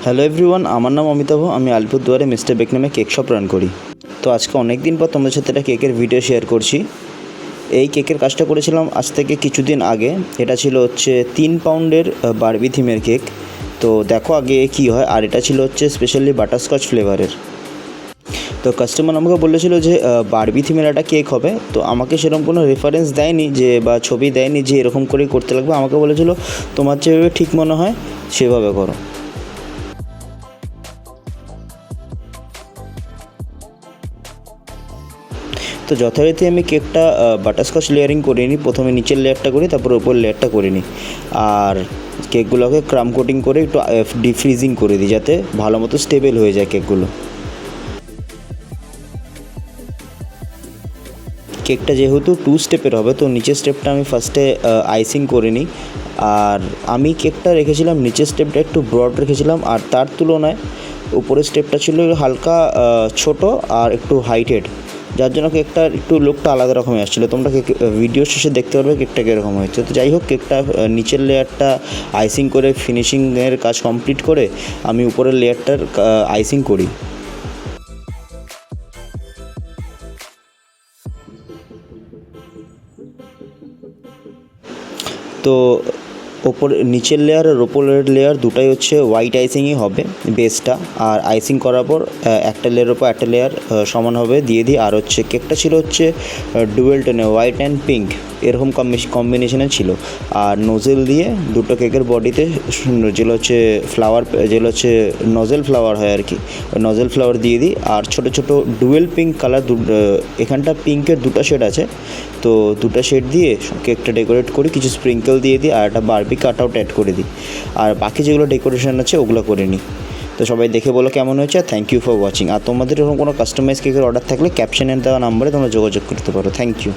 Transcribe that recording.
Hello everyone, আমার নাম অমিতাভ। আমি আলিপুরদুয়ারে মিস্টার বেক নামে কেক শপ রান করি। তো আজকে অনেক দিন পর তোমাদের সাথে একটা কেকের ভিডিও শেয়ার করছি। এই কেকের কাজটা করেছিলাম আজ থেকে কিছুদিন আগে। এটা ছিল 3 পাউন্ডের বারবি থিমের কেক। তো দেখো আগে কী হয়। আর এটা ছিল স্পেশালি বাটারস্কচ ফ্লেভারের। তো কাস্টমার আমাকে বলেছিল যে বারবি থিমের একটা কেক হবে। তো আমাকে সেরকম কোনো রেফারেন্স দেয়নি যে বা ছবি দেয়নি যে এরকম করেই করতে লাগবে। আমাকে বলেছিল তোমার যেভাবে ঠিক মনে হয় সেভাবে করো। তো যথারীতি আমি কেকটা বাটারস্কচ লেয়ারিং করে নিই। প্রথমে নিচের লেয়ারটা করি, তারপর ওপর লেয়ারটা করে নিই। আর কেকগুলোকে ক্রাম কোটিং করে একটু ডিপ ফ্রিজিং করে দিই যাতে ভালো মতো স্টেবল হয়ে যায় কেকগুলো। কেকটা যেহেতু 2 স্টেপের হবে, তো নিচের স্টেপটা আমি ফার্স্টে আইসিং করে নিই। আর আমি কেকটা রেখেছিলাম, নিচের স্টেপটা একটু ব্রড রেখেছিলাম, আর তার তুলনায় উপরের স্টেপটা ছিল হালকা ছোট আর একটু হাইটেড, যার জন্য কেকটার একটু লুকটা আলাদা রকমের আসছিলো। তোমরা ভিডিও শেষে দেখতে পারবে কেকটা কীরকম হয়েছে। তো যাই হোক, কেকটা নিচের লেয়ারটা আইসিং করে ফিনিশিংয়ের কাজ কমপ্লিট করে আমি উপরের লেয়ারটার আইসিং করি। তো নিচের লেয়ার আর ওপরের লেয়ার দুটাই হোয়াইট আইসিংই হবে বেসটা। আর আইসিং করার পর একটা লেয়ারের ওপর একটা লেয়ার সমানভাবে দিয়ে দিই। আর কেকটা ছিল ডুয়েল টোনে, হোয়াইট অ্যান্ড পিঙ্ক, এরকম কম্বিনেশনে ছিল। আর নোজেল দিয়ে দুটো কেকের বডিতে যেগুলো ফ্লাওয়ার, যেগুলো নজেল ফ্লাওয়ার হয় আর কি, ওই নজেল ফ্লাওয়ার দিয়ে দিই। আর ছোটো ছোটো ডুয়েল পিঙ্ক কালার, এখানটা পিঙ্কের দুটো শেড আছে, তো দুটো শেড দিয়ে কেকটা ডেকোরেট করি, কিছু স্প্রিঙ্কেল দিয়ে দিই, আর একটা বারবি কাট আউট অ্যাড করে দিই। আর বাকি যেগুলো ডেকোরেশন আছে ওগুলো করে নিই। তো সবাই দেখে বলো কেমন হয়েছে। Thank you for watching. আর তোমাদের এরকম কোনো কাস্টমাইজ কেকের অর্ডার থাকলে ক্যাপশনে দেওয়া নাম্বারে তোমরা যোগাযোগ করতে পারো। Thank you.